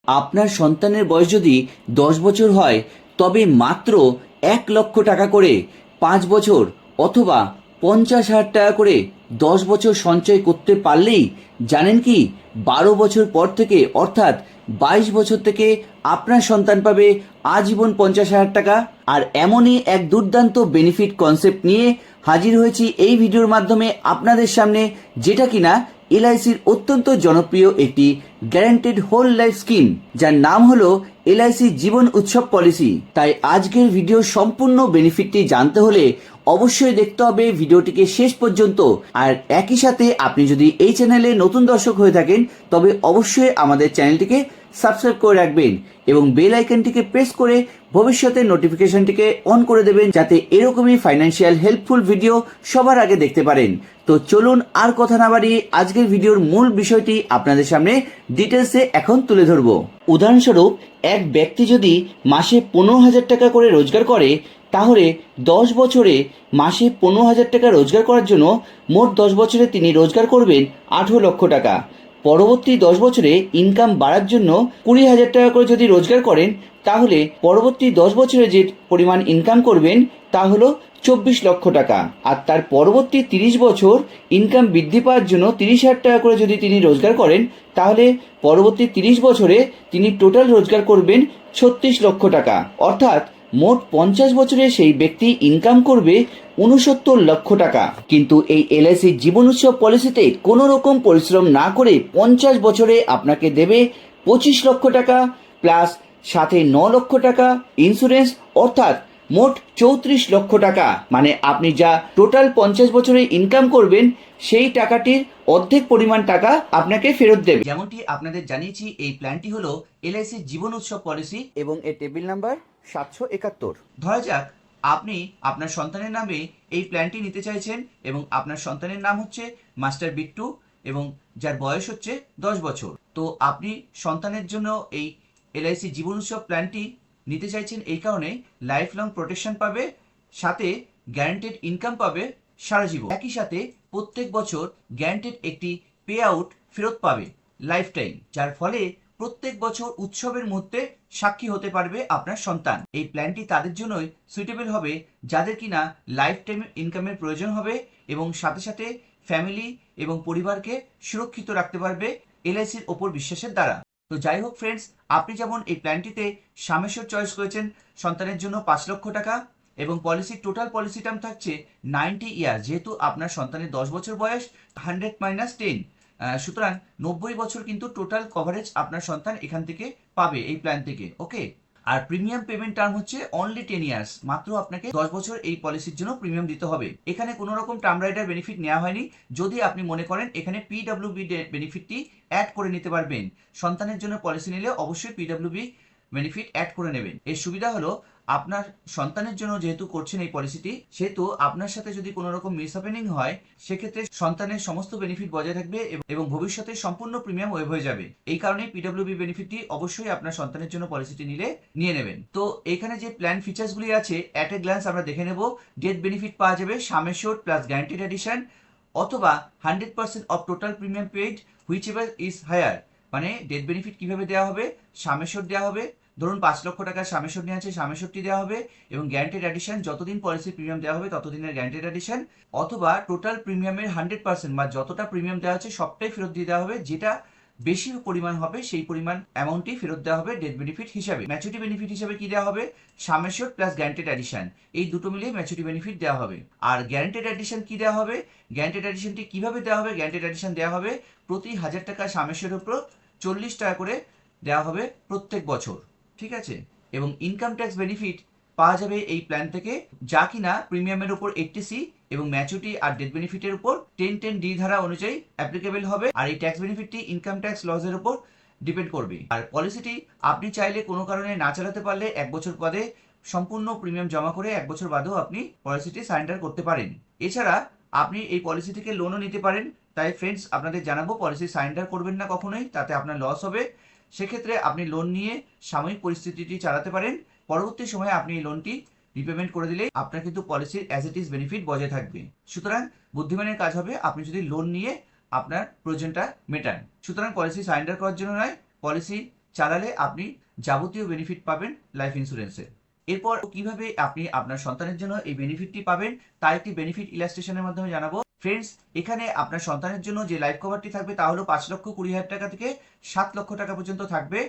আপনার সন্তানের বয়স যদি 10 বছর হয় তবে মাত্র 1 লক্ষ টাকা করে 5 বছর অথবা 50,000 টাকা করে 10 বছর সঞ্চয় করতে পারলেই জানেন কি 12 বছর পর থেকে অর্থাৎ 22 বছর থেকে আপনার সন্তান পাবে আজীবন 50,000 টাকা। আর এমনই এক দুর্দান্ত বেনিফিট কনসেপ্ট নিয়ে হাজির হয়েছি এই ভিডিওর মাধ্যমে আপনাদের সামনে, যেটা কিনা এলআইসির অত্যন্ত জনপ্রিয় একটি গ্যারান্টেড হোল লাইফ স্কিম, যার নাম হলো এলআইসি জীবন উৎসব পলিসি। তাই আজকের ভিডিও সম্পূর্ণ বেনিফিটটি জানতে হলে অবশ্যই দেখতে হবে ভিডিওটিকে শেষ পর্যন্ত। আর একই সাথে আপনি যদি এই চ্যানেলে নতুন দর্শক হয়ে থাকেন তবে অবশ্যই আমাদের চ্যানেলটিকে সাবস্ক্রাইব করে রাখবেন এবং বেল আইকনটিকে প্রেস করে ভবিষ্যতে নোটিফিকেশনটিকে অন করে দেবেন, যাতে এরকমই ফাইন্যান্সিয়াল হেল্পফুল ভিডিও সবার আগে দেখতে পারেন। তো চলুন আর কথা না বাড়িয়ে আজকের ভিডিওর মূল বিষয়টি আপনাদের সামনে ডিটেলসে এখন তুলে ধরব। উদাহরণস্বরূপ, এক ব্যক্তি যদি মাসে 15,000 টাকা করে রোজগার করে, তাহলে 10 বছরে মাসে 15,000 টাকা রোজগার করার জন্য মোট 10 বছরে তিনি রোজগার করবেন 18 লক্ষ টাকা। পরবর্তী 10 বছরে ইনকাম বাড়ার জন্য 20,000 টাকা করে যদি রোজগার করেন, তাহলে পরবর্তী 10 বছরে যে পরিমাণ ইনকাম করবেন তা হলো 24 লক্ষ টাকা। আর তার পরবর্তী 30 বছর ইনকাম বৃদ্ধি পাওয়ার জন্য 30,000 টাকা করে যদি তিনি রোজগার করেন, তাহলে পরবর্তী 30 বছরে তিনি টোটাল রোজগার করবেন 36 লক্ষ টাকা। অর্থাৎ মোট 50 বছরে সেই ব্যক্তি ইনকাম করবে 69 লক্ষ টাকা। কিন্তু এই এলআইসি জীবন উৎসব পলিসিতে কোনো রকম পরিশ্রম না করে 50 বছরে আপনাকে দেবে 25 লক্ষ টাকা প্লাস সাথে 9 লক্ষ টাকা ইন্স্যুরেন্স, অর্থাৎ মোট 34 লক্ষ টাকা। মানে আপনি যা টোটাল 50 বছরে ইনকাম করবেন সেই টাকাটির অর্ধেক পরিমাণ টাকা আপনাকে ফেরত দেবে। যেমনটি আপনাদের জানিয়েছি, এই প্ল্যানটি হলো এলআইসি জীবন উৎসব পলিসি এবং এর টেবিল নাম্বার 771। ধরা যাক আপনি আপনার সন্তানের নামে এই প্ল্যানটি নিতে চাইছেন এবং আপনার সন্তানের নাম হচ্ছে মাস্টার বিট্টু এবং যার বয়স হচ্ছে 10 বছর। তো আপনি সন্তানের জন্য এই এলআইসি জীবন উৎসব প্ল্যানটি নিতে চাইছেন এই কারণে লাইফ লং প্রোটেকশন পাবে, সাথে গ্যারান্টেড ইনকাম পাবে সারা জীবন। একই সাথে প্রত্যেক বছর গ্যারান্টেড একটি পে আউট ফেরত পাবে লাইফ টাইম, যার ফলে প্রত্যেক বছর উৎসবের মুহূর্তে সাক্ষী হতে পারবে আপনার সন্তান। এই প্ল্যানটি তাদের জন্যই সুইটেবল হবে যাদের কিনা লাইফ টাইম ইনকামের প্রয়োজন হবে এবং সাথে সাথে ফ্যামিলি এবং পরিবারকে সুরক্ষিত রাখতে পারবে এলআইসির ওপর বিশ্বাসের দ্বারা। তো যাই হোক ফ্রেন্ডস, আপনি যেমন এই প্ল্যানটিতে সামেশ্বর চয়েস করেছেন সন্তানের জন্য 5 লক্ষ টাকা এবং পলিসির টোটাল পলিসি টার্ম থাকছে 90 ইয়ার, যেহেতু আপনার সন্তানের 10 বছর বয়স 100 - 10, সুতরাং 90 বছর কিন্তু টোটাল কভারেজ আপনার সন্তান এখান থেকে পাবে এই প্ল্যান থেকে। ওকে, আর প্রিমিয়াম পেমেন্ট টার্ম হচ্ছে অনলি 10 ইয়ার্স। মাত্র আপনাকে 10 বছর এই পলিসির জন্য প্রিমিয়াম দিতে হবে। এখানে কোনো রকম টার্ম রাইডার বেনিফিট নেওয়া হয়নি। যদি আপনি মনে করেন এখানে পিডব্লিউবি বেনিফিটটি অ্যাড করে নিতে পারবেন, সন্তানের জন্য পলিসি নিলে অবশ্যই পিডব্লিউবি বেনিফিট অ্যাড করে নেবেন। এর সুবিধা হলো আপনার সন্তানের জন্য যেহেতু করছেন এই পলিসিটি, সেহেতু আপনার সাথে যদি কোনো রকম মিসহ্যাপেনিং হয় সেক্ষেত্রে সন্তানের সমস্ত বেনিফিট বজায় থাকবে এবং ভবিষ্যতে সম্পূর্ণ প্রিমিয়াম ওয়েভ হয়ে যাবে। এই কারণে পিডব্লিউবি বেনিফিটটি অবশ্যই আপনার সন্তানের জন্য পলিসিটি নিয়ে নেবেন। তো এখানে যে প্ল্যান ফিচার্সগুলি আছে অ্যাট এ গ্ল্যান্স আমরা দেখে নেব। ডেথ বেনিফিট পাওয়া যাবে সামেশোর প্লাস গ্যারান্টেড এডিশন, অথবা 100% of total premium paid whichever is higher. মানে ডেথ বেনিফিট কিভাবে দেওয়া হবে, সামেশোর দেওয়া হবে, ধরুন 5 লক্ষ টাকার সামেশোর নিয়ে আছে, সামেশোরটি দেওয়া হবে এবং গ্যারান্টেড এডিশন যতদিন পলিসির প্রিমিয়াম দেওয়া হবে ততদিনের গ্যারান্টেড এডিশন, অথবা টোটাল প্রিমিয়ামের 100% বা যতটা প্রিমিয়াম দেওয়া আছে সবটাই ফেরত দিয়ে দেওয়া হবে, যেটা বেশি পরিমাণ হবে সেই পরিমাণ অ্যামাউন্টই ফেরত দেওয়া হবে ডেথ বেনিফিট হিসাবে। ম্যাচুরিটি বেনিফিট হিসাবে কি দেওয়া হবে, সামেশোর প্লাস গ্যারান্টেড এডিশন, এই দুটো মিলিয়ে ম্যাচুরিটি বেনিফিট দেওয়া হবে। আর গ্যারান্টেড এডিশন কি দেওয়া হবে, গ্যারান্টেড এডিশনটি কিভাবে দেওয়া হবে, গ্যারান্টেড এডিশন দেওয়া হবে প্রতি 1000 টাকা সামেশোর উপর 40 টাকা করে দেওয়া হবে প্রত্যেক বছর। ঠিক আছে, এবং ইনকাম ট্যাক্স বেনিফিট পাওয়া যাবে এই প্ল্যান থেকে, যা কিনা প্রিমিয়ামের উপর 80C এবং ম্যাচুরিটি আর ডেথ বেনিফিটের উপর 10(10)D ধারা অনুযায়ী অ্যাপ্লিকেবল হবে। আর এই ট্যাক্স বেনিফিটটি ইনকাম ট্যাক্স লজের উপর ডিপেন্ড করবে। আর পলিসিটি আপনি চাইলে কোনো কারণে না চালাতে পারলে 1 বছর বাদে সম্পূর্ণ প্রিমিয়াম জমা করে 1 বছর বাদেও আপনি পলিসিটি সারেন্ডার করতে পারেন। এছাড়া আপনি এই পলিসি থেকে লোনও নিতে পারেন। তাই ফ্রেন্ডস, আপনাদের জানাবো পলিসি সারেন্ডার করবেন না কখনোই, তাতে আপনার লস হবে। সেক্ষেত্রে আপনি লোন নিয়ে সাময়িক পরিস্থিতিটি চালাতে পারেন, পরবর্তী সময়ে আপনি এই লোনটি রিপেমেন্ট করে দিলে আপনার কিন্তু পলিসির অ্যাজ ইট ইজ বেনিফিট বজায় থাকবে। সুতরাং বুদ্ধিমানের কাজ হবে আপনি যদি লোন নিয়ে আপনার প্রয়োজনটা মেটান। সুতরাং পলিসি সারেন্ডার করার জন্য নয়, পলিসি চালালে আপনি যাবতীয় বেনিফিট পাবেন লাইফ ইন্স্যুরেন্সের। এরপর কিভাবে আপনি আপনার সন্তানের জন্য এই বেনিফিটটি পাবেন তা একটি বেনিফিট ইলাস্ট্রেশনের মাধ্যমে জানাবো। ফ্রেন্ডস, এখানে আপনার সন্তানের জন্য যে লাইফ কভারটি থাকবে তা হলো 5,20,000 টাকা থেকে 7 লক্ষ টাকা পর্যন্ত থাকবে,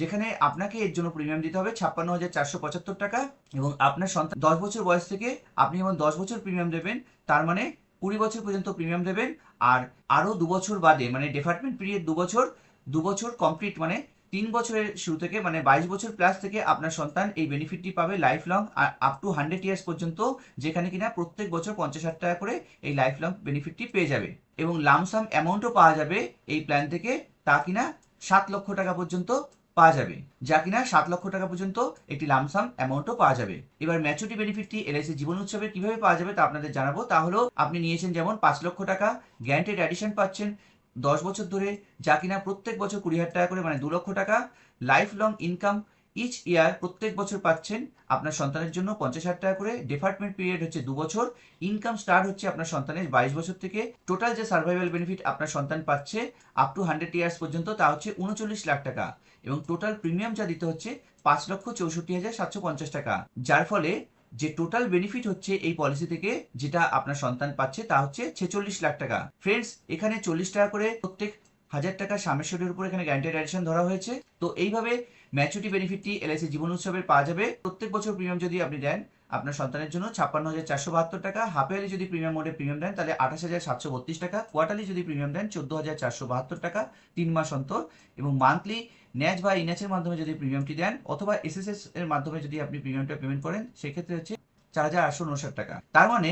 যেখানে আপনাকে এর জন্য প্রিমিয়াম দিতে হবে 56,475 টাকা। এবং আপনার সন্তান 10 বছর বয়স থেকে আপনি যেমন 10 বছর প্রিমিয়াম দেবেন, তার মানে 20 বছর পর্যন্ত প্রিমিয়াম দেবেন। আর আরও 2 বছর বাদে, মানে ডেফারমেন্ট পিরিয়ড 2 বছর কমপ্লিট, মানে 3 বছরের শুরু থেকে, মানে 22 বছর প্লাস থেকে আপনার সন্তান এই বেনিফিটটি পাবে life long up to 100 years পর্যন্ত, যেখানে কিনা প্রত্যেক বছর 50,000 টাকা করে এই লাইফ লং বেনিফিটটি পেয়ে যাবে। এবং লামসাম অ্যামাউন্টও পাওয়া যাবে এই প্ল্যান থেকে, তা কিনা 7 লক্ষ টাকা পর্যন্ত পাওয়া যাবে, যা কিনা 7 লক্ষ টাকা পর্যন্ত একটি লামসাম অ্যামাউন্টও পাওয়া যাবে। এবার ম্যাচুরিটি বেনিফিটটি এলআইসি জীবন উৎসবে কিভাবে পাওয়া যাবে তা আপনাদের জানাবো। তা হলো আপনি নিয়েছেন যেমন 5 লক্ষ টাকা, গ্যারান্টেড অ্যাডিশন পাচ্ছেন 10 বছর ধরে, যা কিনা প্রত্যেক বছর 20,000 টাকা করে, মানে 2 লক্ষ টাকা। Life long income each year প্রত্যেক বছর পাচ্ছেন আপনার সন্তানের জন্য 50,000 টাকা করে। ডেফারমেন্ট পিরিয়ড হচ্ছে 2 বছর। ইনকাম স্টার্ট হচ্ছে আপনার সন্তানের 22 বছর থেকে। টোটাল যে সার্ভাইভাল বেনিফিট আপনার সন্তান পাচ্ছে আপ টু 100 ইয়ার্স পর্যন্ত, তা হচ্ছে 39 লাখ টাকা। এবং টোটাল প্রিমিয়াম যা দিতে হচ্ছে 5,64,750 টাকা, যার ফলে যে টোটাল বেনিফিট হচ্ছে এই পলিসি থেকে যেটা আপনার সন্তান পাচ্ছে তা হচ্ছে 46 লাখ টাকা। ফ্রেন্ডস, এখানে 40 টাকা করে প্রত্যেক 1,000 টাকা সামেশ্বরের উপর এখানে গ্যারান্টেড অ্যাডিশন ধরা হয়েছে। তো এইভাবে ম্যাচুরিটি বেনিফিটটি এলআইসি জীবন উৎসবের পাওয়া যাবে। প্রত্যেক বছর প্রিমিয়াম যদি আপনি দেন আপনার সন্তানের জন্য 56,472 টাকা, হাফ ইয়ারলি যদি প্রিমিয়াম মোডে প্রিমিয়াম দেন তাহলে 28,732 টাকা, কোয়ার্টারলি যদি প্রিমিয়াম দেন 14,472 টাকা 3 মাস অন্তর, এবং মান্থলি ন্যাচ বা ইন্যাচের মাধ্যমে যদি প্রিমিয়ামটি দেন অথবা এসএসএস এর মাধ্যমে যদি আপনি প্রিমিয়ামটা পেমেন্ট করেন সেক্ষেত্রে হচ্ছে 4,859 টাকা। তার মানে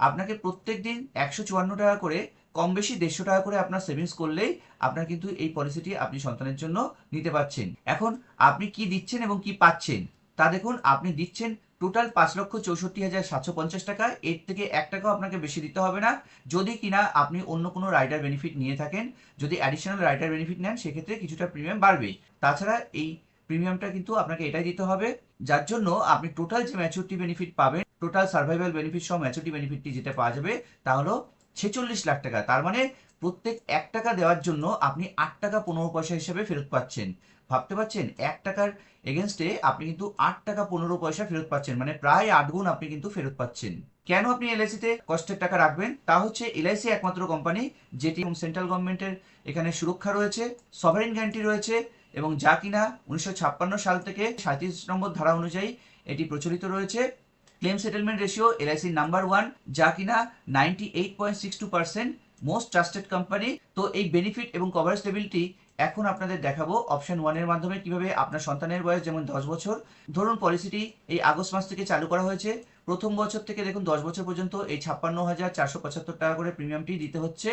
আপনাকে প্রত্যেক দিন 154 টাকা করে, কম বেশি 150 টাকা করে আপনার সেভিংস করলেই আপনার কিন্তু এই পলিসিটি আপনি সন্তানের জন্য নিতে পারছেন। এখন আপনি কি দিচ্ছেন এবং কি পাচ্ছেন তা দেখুন। আপনি দিচ্ছেন টোটাল 5,64,750 টাকা, এর থেকে 1 টাকাও আপনাকে বেশি দিতে হবে না, যদি কিনা আপনি অন্য কোনো রাইডার বেনিফিট নিয়ে থাকেন। যদি অ্যাডিশনাল রাইডার বেনিফিট নেন সেক্ষেত্রে কিছুটা প্রিমিয়াম বাড়বে। তাছাড়া এই প্রিমিয়ামটা কিন্তু আপনাকে এটাই দিতে হবে, যার জন্য আপনি টোটাল যে ম্যাচুরিটি বেনিফিট পাবেন, টোটাল সার্ভাইভাল বেনিফিট সহ ম্যাচুরিটি বেনিফিটটি যেটা পাওয়া যাবে তা হলো 46 লাখ টাকা। তার মানে প্রত্যেক 1 টাকা দেওয়ার জন্য আপনি 8 টাকা 15 পয়সা হিসেবে ফেরত পাচ্ছেন। ভাবতে পারছেন, 1 টাকার এগেনস্টে আপনি কিন্তু 8 টাকা 15 পয়সা ফেরত পাচ্ছেন, মানে প্রায় 8 গুণ আপনি কিন্তু ফেরত পাচ্ছেন। কেন আপনি এলআইসিতে কষ্টের টাকা রাখবেন? তা হচ্ছে এলআইসি একমাত্র কোম্পানি যেটি সেন্ট্রাল গভর্নমেন্টের এখানে সুরক্ষা রয়েছে, সভারেন গ্যারান্টি রয়েছে, এবং যা কিনা 1956 সাল থেকে 37 নম্বর ধারা অনুযায়ী এটি প্রচলিত রয়েছে। ক্লেম সেটেলমেন্ট রেশিও এলআইসির নাম্বার 1, যা কিনা 98.62% মোস্ট ট্রাস্টেড কোম্পানি। তো এই বেনিফিট এবং কভারেজ লেভেলটি এখন আপনাদের দেখাবো অপশন 1 এর মাধ্যমে কিভাবে আপনার সন্তানের বয়স যেমন 10 বছর, ধরুন পলিসিটি এই আগস্ট মাস থেকে চালু করা হয়েছে। প্রথম বছর থেকে দেখুন 10 বছর পর্যন্ত এই 56,475 টাকা করে প্রিমিয়ামটি দিতে হচ্ছে,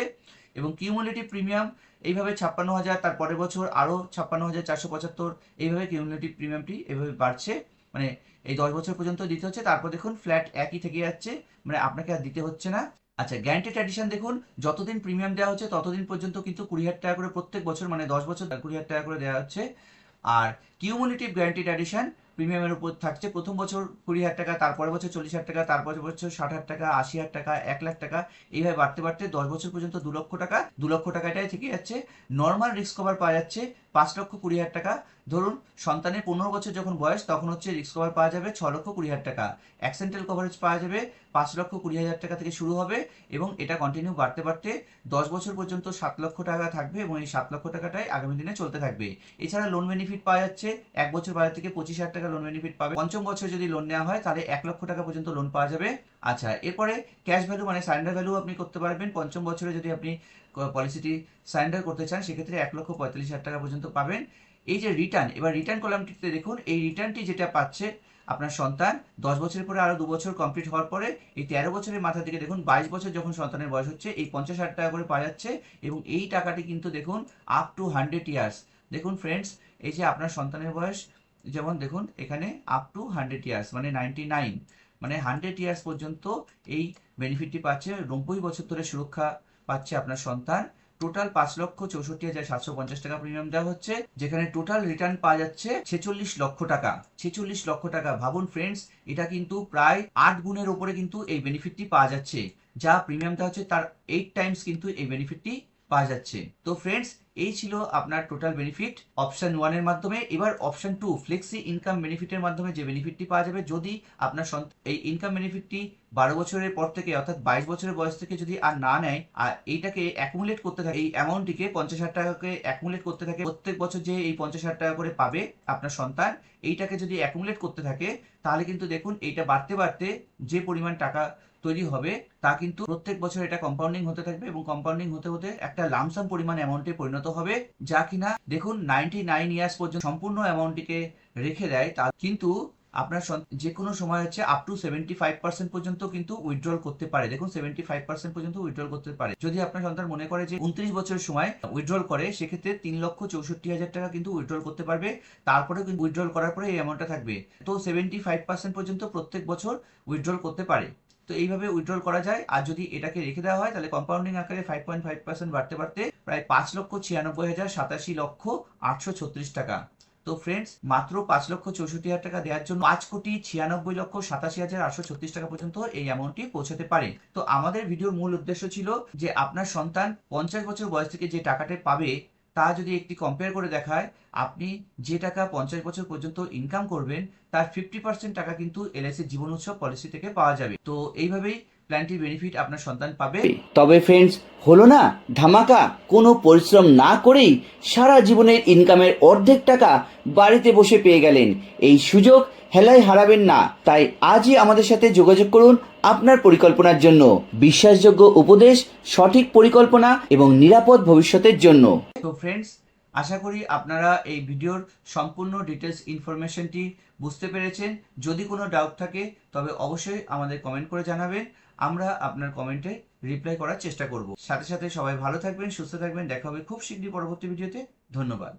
এবং কিউমুলেটিভ প্রিমিয়াম এইভাবে 56,000, তার পরের বছর আরও 56,475, এইভাবে কিউমুলেটিভ প্রিমিয়ামটি এভাবে বাড়ছে, মানে এই 10 বছর পর্যন্ত দিতে হচ্ছে। তারপর দেখুন ফ্ল্যাট একই থেকে যাচ্ছে, মানে আপনাকে আর দিতে হচ্ছে না। আচ্ছা, গ্যারান্টেড অ্যাডিশন দেখুন, যতদিন প্রিমিয়াম দেওয়া হচ্ছে ততদিন পর্যন্ত কিন্তু 20,000 টাকা করে প্রত্যেক বছর, মানে 10 বছর 20,000 টাকা করে দেওয়া হচ্ছে। আর কিউমুলেটিভ গ্যারান্টেড অ্যাডিশন প্রিমিয়ামের উপর থাকছে প্রথম বছর 20,000 টাকা, তারপরের বছর 40,000 টাকা, তারপরের বছর 60,000 টাকা, 80,000 টাকা, 1,00,000 টাকা, এইভাবে বাড়তে বাড়তে 10 বছর পর্যন্ত 2 লক্ষ টাকা। 2 লক্ষ টাকাটাই থেকে যাচ্ছে। নর্মাল রিস্ক কভার পাওয়া যাচ্ছে 5,20,000 টাকা। ধরুন সন্তানের 15 বছর যখন বয়স তখন হচ্ছে রিস্ক কভার পাওয়া যাবে 6,20,000 টাকা। অ্যাক্সিডেন্টাল কভারেজ পাওয়া যাবে 5,20,000 টাকা থেকে শুরু হবে, এবং এটা কন্টিনিউ বাড়তে বাড়তে 10 বছর পর্যন্ত 7 লক্ষ টাকা থাকবে, এবং এই 7 লক্ষ টাকাটাই আগামী দিনে চলতে থাকবে। এছাড়া লোন বেনিফিট পাওয়া যাচ্ছে 1 বছর বাজার থেকে 25,000 টাকা লোন বেনিফিট পাবে। পঞ্চম বছর যদি লোন নেওয়া হয় তাহলে 1 লক্ষ টাকা পর্যন্ত লোন পাওয়া যাবে। আচ্ছা, এরপরে ক্যাশ ভ্যালু মানে সারেন্ডার ভ্যালু আপনি করতে পারবেন। পঞ্চম বছরে যদি আপনি পলিসিটি সারেন্ডার করতে চান সেক্ষেত্রে 1,45,000 টাকা পর্যন্ত পাবেন। এই যে রিটার্ন, এবার রিটার্ন কলামটিতে দেখুন, এই রিটার্নটি যেটা পাচ্ছে আপনার সন্তান 10 বছরের পরে আরো 2 বছর কমপ্লিট হওয়ার পরে এই 13 বছরের মাথা থেকে দেখুন 22 বছর যখন সন্তানের বয়স হচ্ছে এই 50,000 টাকা করে পাওয়া যাচ্ছে, এবং এই টাকাটি কিন্তু দেখুন আপ টু 100 ইয়ার্স। দেখুন ফ্রেন্ডস, এই যে আপনার সন্তানের বয়স যেমন দেখুন এখানে আপ টু 100 ইয়ার্স মানে 99, মানে 100 ইয়ার্স পর্যন্ত এই বেনিফিটটি পাচ্ছে। 90 বছর ধরে সুরক্ষা পাচ্ছে আপনার সন্তান। টোটাল 5,64,750 টাকা প্রিমিয়াম দেওয়া হচ্ছে, যেখানে টোটাল রিটার্ন পাওয়া যাচ্ছে 46 লক্ষ টাকা। 46 লক্ষ টাকা, ভাবুন ফ্রেন্ডস, এটা কিন্তু প্রায় 8 গুণের উপরে কিন্তু এই বেনিফিটটি পাওয়া যাচ্ছে। যা প্রিমিয়াম দেওয়া হচ্ছে তার 8 টাইমস কিন্তু এই বেনিফিটটি পাওয়া যাচ্ছে। তো ফ্রেন্ডস, এই ছিল আপনার টোটাল বেনিফিট অপশন 1 এর মাধ্যমে। এবার অপশন 2 ফ্লেক্সি ইনকাম বেনিফিটের মাধ্যমে যে বেনিফিটটি পাওয়া যাবে, যদি আপনার এই ইনকাম বেনিফিটটি 12 বছরের পর থেকে অর্থাৎ 22 বছরের বয়স থেকে যদি আর না নেয়, আর এইটাকে অ্যাকুমুলেট করতে থাকে, এই অ্যামাউন্টটিকে 50,000 টাকাকে অ্যাকুমুলেট করতে থাকে, প্রত্যেক বছর যে এই 50,000 টাকা করে পাবে আপনার সন্তান, এইটাকে যদি অ্যাকুমুলেট করতে থাকে, তাহলে কিন্তু দেখুন এইটা বাড়তে বাড়তে যে পরিমাণ টাকা তৈরি হবে তা কিন্তু প্রত্যেক বছর এটা কম্পাউন্ডিং হতে থাকবে, এবং কম্পাউন্ডিং হতে হতে একটা লামসাম পরিমাণ অ্যামাউন্টে পরিণত হবে, যা কিনা দেখুন 99 ইয়ার্স পর্যন্ত সম্পূর্ণ অ্যামাউন্টটিকে রেখে দেয়। তা কিন্তু আপনার যে কোনো সময় হচ্ছে আপ টু 75% পর্যন্ত কিন্তু উইথড্রল করতে পারে। দেখুন 75% পর্যন্ত উইথড্রল করতে পারে। যদি আপনার সন্তান মনে করে যে 29 বছরের সময় উইথড্রল করে, সেক্ষেত্রে 3,64,000 টাকা কিন্তু উইথড্রল করতে পারবে। তারপরেও কিন্তু উইথড্রল করার পরে এই অ্যামাউন্টটা থাকবে। তো 75% পর্যন্ত প্রত্যেক বছর উইথড্রল করতে পারে। তো এইভাবে উইথড্রল করা যায়। আর যদি এটাকে রেখে দেওয়া হয়, তাহলে কম্পাউন্ডিং আকারে 5.5% বাড়তে বাড়তে প্রায় 5,96,836 টাকা। তো ফ্রেন্ডস, মাত্র 5,64,000 টাকা দেওয়ার জন্য 5,96,87,836 টাকা পর্যন্ত এই অ্যামাউন্টটি পৌঁছাতে পারে। তো আমাদের ভিডিওর মূল উদ্দেশ্য ছিল যে আপনার সন্তান 50 বছর বয়স থেকে যে টাকাটা পাবে, তা যদি একটি কম্পেয়ার করে দেখায়, আপনি যে টাকা 50 বছর পর্যন্ত ইনকাম করবেন তার 50% টাকা কিন্তু এলআইসি জীবন উৎসব পলিসি থেকে পাওয়া যাবে। তো এইভাবেই প্ল্যানটির বেনিফিট আপনার সন্তান পাবে। তবে ফ্রেন্ডস, হলো না ধামাকা? কোনো পরিশ্রম না করেই সারা জীবনের ইনকামের অর্ধেক টাকা বাড়িতে বসে পেয়ে গেলেন। এই সুযোগ হেলায় হারাবেন না। তাই আজই আমাদের সাথে যোগাযোগ করুন আপনার পরিকল্পনার জন্য। বিশ্বাসযোগ্য উপদেশ, সঠিক পরিকল্পনা এবং নিরাপদ ভবিষ্যতের জন্য। তো ফ্রেন্ডস, আশা করি আপনারা এই ভিডিওর সম্পূর্ণ ডিটেলস ইনফরমেশনটি বুঝতে পেরেছেন। যদি কোনো ডাউট থাকে তবে অবশ্যই আমাদের কমেন্ট করে জানাবেন। আমরা আপনার কমেন্টে রিপ্লাই করার চেষ্টা করব। সাথে সাথে সবাই ভালো থাকবেন, সুস্থ থাকবেন। দেখা হবে খুব শীঘ্রই পরবর্তী ভিডিওতে। ধন্যবাদ।